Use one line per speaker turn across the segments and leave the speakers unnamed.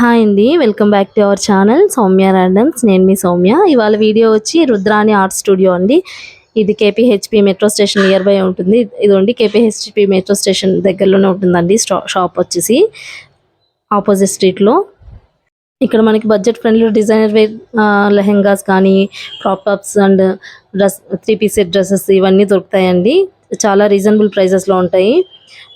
Hi అండి. Welcome back to our channel Soumya randoms. నేను మీ సౌమ్య. ఇవాళ వీడియో వచ్చి రుద్రాణి ఆర్ట్ స్టూడియో అండి. ఇది కేపీహెచ్పి మెట్రో స్టేషన్ నియర్ బై ఉంటుంది. ఇదండి కేపీహెచ్పి మెట్రో స్టేషన్ దగ్గరలోనే ఉంటుందండి. షాప్ వచ్చేసి ఆపోజిట్ స్ట్రీట్లో. ఇక్కడ మనకి budget friendly designer wear lehengas కానీ crop tops and three piece set dresses ఇవన్నీ దొరుకుతాయండి. చాలా రీజనబుల్ ప్రైజెస్లో ఉంటాయి.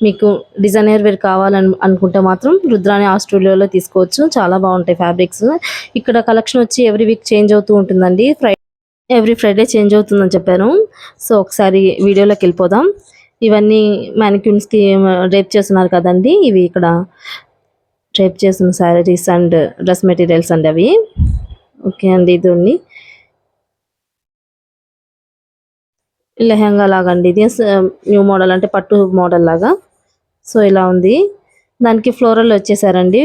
మీకు డిజైనర్ వేర్ కావాలని అనుకుంటే మాత్రం రుద్రాణి ఆ స్టూడియోలో తీసుకోవచ్చు. చాలా బాగుంటాయి ఫ్యాబ్రిక్స్. ఇక్కడ కలెక్షన్ వచ్చి ఎవ్రీ వీక్ చేంజ్ అవుతూ ఉంటుందండి. ఎవ్రీ ఫ్రైడే చేంజ్ అవుతుందని చెప్పాను. సో ఒకసారి వీడియోలోకి వెళ్ళిపోదాం. ఇవన్నీ మ్యానిక్యూన్స్కి డ్రేప్ చేస్తున్నారు కదండి. ఇవి ఇక్కడ డ్రేప్ చేసిన శారీస్ అండ్ డ్రెస్ మెటీరియల్స్ అండి అవి. ఓకే అండి. ఇది లెహంగా లాగా అండి. ఇది న్యూ మోడల్ అంటే పట్టు మోడల్ లాగా. సో ఇలా ఉంది. దానికి ఫ్లోరల్ వచ్చేసారండి.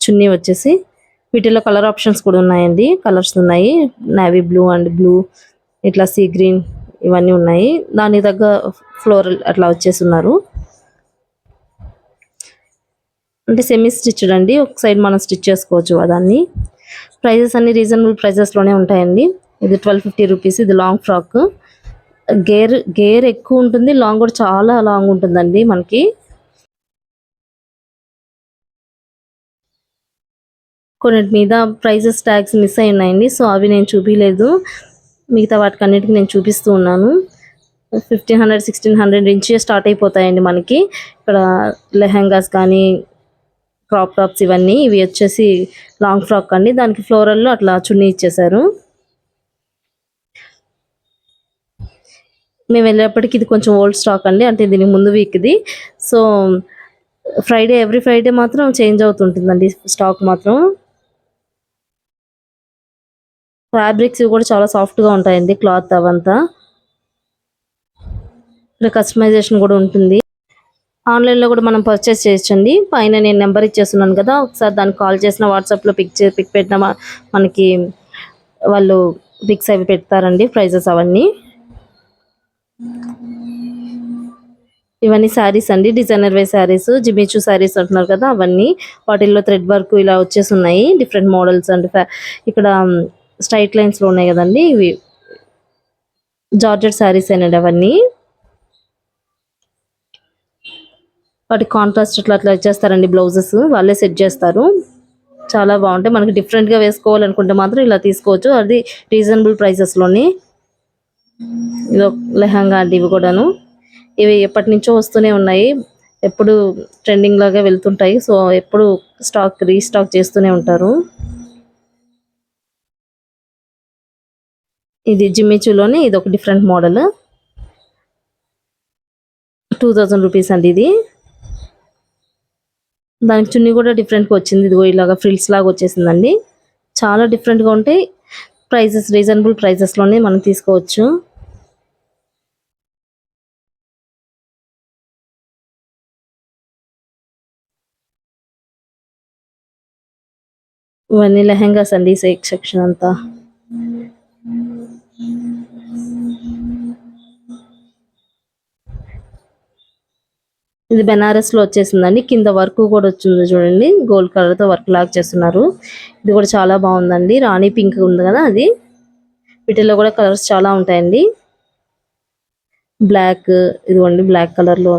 చున్నీ వచ్చేసి వీటిలో కలర్ ఆప్షన్స్ కూడా ఉన్నాయండి. కలర్స్ ఉన్నాయి. నేవీ బ్లూ అండ్ బ్లూ, ఇట్లా సీ గ్రీన్ ఇవన్నీ ఉన్నాయి. దానికి తగ్గ ఫ్లోరల్ అట్లా వచ్చేస్తున్నారు. అంటే సెమీ స్టిచ్డ్ అండి. ఒక సైడ్ మనం స్టిచ్ చేసుకోవచ్చు దాన్ని. ప్రైజెస్ అన్ని రీజనబుల్ ప్రైజెస్లోనే ఉంటాయండి. ఇది 1250 రూపీస్. ఇది లాంగ్ ఫ్రాక్. గేర్ ఎక్కువ ఉంటుంది. లాంగ్ కూడా చాలా లాంగ్ ఉంటుందండి. మనకి కొన్నిటి మీద ప్రైజెస్ ట్యాగ్స్ మిస్ అయి ఉన్నాయండి. సో అవి నేను చూపించలేదు. మిగతా వాటికి అన్నిటికీ నేను చూపిస్తూ ఉన్నాను. 1500 1600 నుంచి స్టార్ట్ అయిపోతాయండి మనకి. ఇక్కడ లెహంగాస్ కానీ క్రాప్ టాప్స్ ఇవన్నీ. ఇవి వచ్చేసి లాంగ్ ఫ్రాక్ అండి. దానికి ఫ్లోరల్లో అట్లా చున్నీ ఇచ్చేసారు. మేము వెళ్ళేప్పటికి ఇది కొంచెం ఓల్డ్ స్టాక్ అండి. అంటే దీనికి ముందు వీక్ ఇది. సో ఎవ్రీ ఫ్రైడే మాత్రం చేంజ్ అవుతుంటుందండి స్టాక్ మాత్రం. ఫ్యాబ్రిక్స్ కూడా చాలా సాఫ్ట్గా ఉంటాయండి. క్లాత్ అవంతా. ఇక్కడ కస్టమైజేషన్ కూడా ఉంటుంది. ఆన్లైన్లో కూడా మనం పర్చేస్ చేయొచ్చండి. పైన నేను నెంబర్ ఇచ్చేస్తున్నాను కదా, ఒకసారి దానికి కాల్ చేసిన వాట్సాప్లో పిక్ పెట్టిన మనకి వాళ్ళు పిక్స్ అవి పెడతారండి. ప్రైజెస్ అవన్నీ. ఇవన్నీ శారీస్ అండి. డిజైనర్ వే శారీస్, జిమిచూ శారీస్ అంటున్నారు కదా అవన్నీ. వాటిల్లో థ్రెడ్ వర్క్ ఇలా వచ్చేసి ఉన్నాయి. డిఫరెంట్ మోడల్స్ అండ్ ఇక్కడ స్ట్రైట్ లైన్స్లో ఉన్నాయి కదండి. ఇవి జార్జెట్ శారీస్ అండి అవన్నీ. వాటి కాంట్రాస్ట్ అట్లా ఇచ్చేస్తారండి. బ్లౌజెస్ వాళ్ళే సెట్ చేస్తారు. చాలా బాగుంటాయి. మనకి డిఫరెంట్గా వేసుకోవాలనుకుంటే మాత్రం ఇలా తీసుకోవచ్చు. అది రీజనబుల్ ప్రైసెస్లోని. ఇది లెహంగా అండి. ఇవి కూడాను ఇవి ఎప్పటి నుంచో వస్తూనే ఉన్నాయి. ఎప్పుడు ట్రెండింగ్ లాగా వెళ్తుంటాయి. సో ఎప్పుడు రీస్టాక్ చేస్తూనే ఉంటారు. ఇది జిమ్మిచూలోనే ఇది ఒక డిఫరెంట్ మోడల్. 2000 రూపీస్ అండి ఇది. దానికి చున్నీ కూడా డిఫరెంట్గా వచ్చింది. ఇదిగో ఇలాగా ఫ్రిల్స్ లాగా వచ్చేసిందండి. చాలా డిఫరెంట్గా ఉంటాయి. ప్రైజెస్ రీజనబుల్ ప్రైజెస్లోనే మనం తీసుకోవచ్చు. ఇవన్నీ లెహంగాస్ అండి. సెక్షన్ అంతా. ఇది బెనారస్లో వచ్చేసిందండి. కింద వర్క్ కూడా వచ్చింది చూడండి. గోల్డ్ కలర్తో వర్క్ లాగా చేస్తున్నారు. ఇది కూడా చాలా బాగుందండి. రాణి పింక్ ఉంది కదా అది. వీటిల్లో కూడా కలర్స్ చాలా ఉంటాయండి. బ్లాక్, ఇదిగోండి బ్లాక్ కలర్లో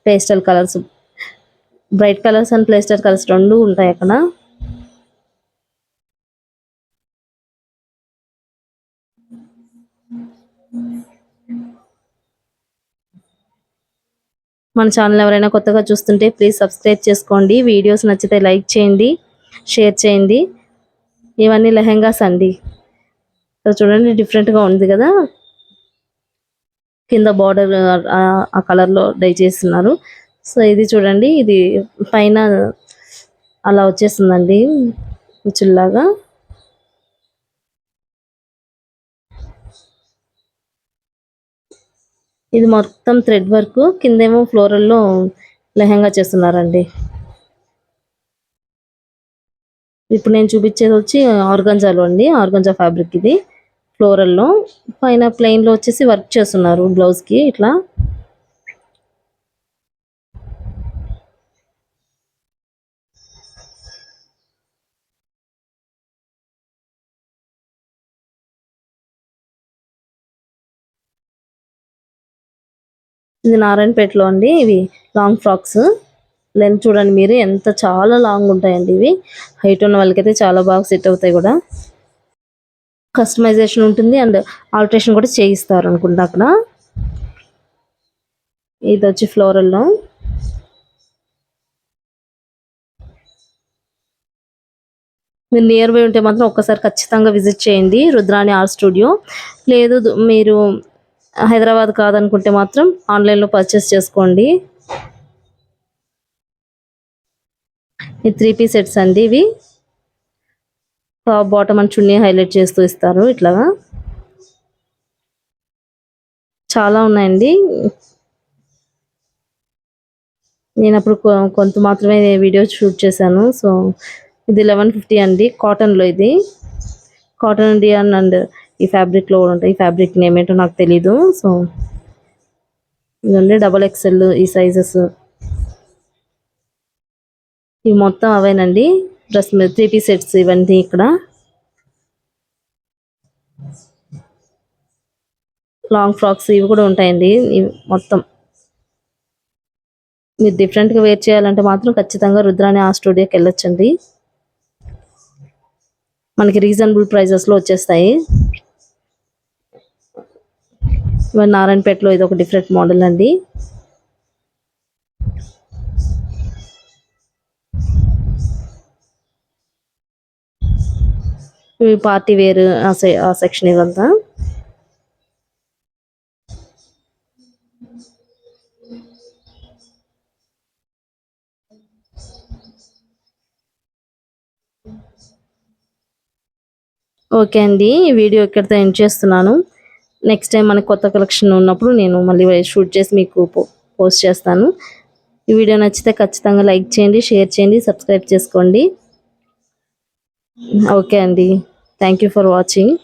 pastel colours, bright colours and pastel colours రెండు ఉంటాయి అక్కడ. మన ఛానల్ ఎవరైనా కొత్తగా చూస్తుంటే ప్లీజ్ సబ్స్క్రైబ్ చేసుకోండి. వీడియోస్ నచ్చితే లైక్ చేయండి, షేర్ చేయండి. ఇవన్నీ లెహంగాస్ అండి. చూడండి డిఫరెంట్గా ఉంది కదా. కింద బార్డర్ ఆ కలర్లో డై చేస్తున్నారు. సో ఇది చూడండి. ఇది పైన అలా వచ్చేస్తుందండి కుచ్చుల్లాగా. ఇది మొత్తం థ్రెడ్ వర్క్. కిందేమో ఫ్లోరల్లో లెహంగా చేస్తున్నారండి. ఇప్పుడు నేను చూపించేది వచ్చి ఆర్గంజాలో అండి. ఆర్గంజా ఫ్యాబ్రిక్ ఇది. ఫ్లోరల్లో పైన ప్లెయిన్లో వచ్చేసి వర్క్ చేస్తున్నారు బ్లౌజ్కి ఇట్లా. ఇది నారాయణపేటలో అండి. ఇవి లాంగ్ ఫ్రాక్స్. లెంత్ చూడండి మీరు, ఎంత చాలా లాంగ్ ఉంటాయండి ఇవి. హైట్ ఉన్న వాళ్ళకైతే చాలా బాగా సెట్ అవుతాయి కూడా. కస్టమైజేషన్ ఉంటుంది అండ్ ఆల్టరేషన్ కూడా చేయిస్తారు అనుకుంటా అక్కడ. ఇది వచ్చి ఫ్లోరల్లో. మీరు నియర్ బై ఉంటే మాత్రం ఒక్కసారి ఖచ్చితంగా విజిట్ చేయండి రుద్రాణి ఆర్ట్ స్టూడియో. లేదు మీరు హైదరాబాద్ కాదనుకుంటే మాత్రం ఆన్లైన్లో పర్చేస్ చేసుకోండి. ఇది 3 పీస్ సెట్స్ అండి. ఇవి top bottom and chunni highlight చేస్తూ ఇస్తారు ఇట్లాగా. చాలా ఉన్నాయండి. నేను అప్పుడు కొంత మాత్రమే వీడియో షూట్ చేశాను. సో ఇది 1150 అండి. కాటన్లో ఇది కాటన్ డియాన్ అండ్ ఈ ఫ్యాబ్రిక్లో కూడా ఉంటాయి. ఈ ఫ్యాబ్రిక్ నేమ్ ఏంటో నాకు తెలీదు. సో ఇదండి XXL ఈ సైజెస్. ఇవి మొత్తం అవేనండి. డ్రెస్ 3 పీస్ సెట్స్ ఇవన్నీ ఇక్కడ. లాంగ్ ఫ్రాక్స్ ఇవి కూడా ఉంటాయండి. ఇవి మొత్తం మీరు డిఫరెంట్గా వేర్ చేయాలంటే మాత్రం ఖచ్చితంగా రుద్రాణి ఆ స్టూడియోకి వెళ్ళొచ్చండి. మనకి రీజనబుల్ ప్రైజెస్లో వచ్చేస్తాయి. ఇవన్నీ నారాయణపేటలో ఇది ఒక డిఫరెంట్ మోడల్ అండి. ఇవి పార్టీ వేర్ ఆ సెక్షన్ ఇదంతా. ఓకే అండి, ఈ వీడియో ఇక్కడితో ఎండ్ చేస్తున్నాను. నెక్స్ట్ టైం మనకి కొత్త కలెక్షన్ ఉన్నప్పుడు నేను మళ్ళీ షూట్ చేసి మీకు పోస్ట్ చేస్తాను. ఈ వీడియో నచ్చితే ఖచ్చితంగా లైక్ చేయండి, షేర్ చేయండి, సబ్స్క్రైబ్ చేసుకోండి. ఓకే అండి, థ్యాంక్ యూ ఫర్ వాచింగ్.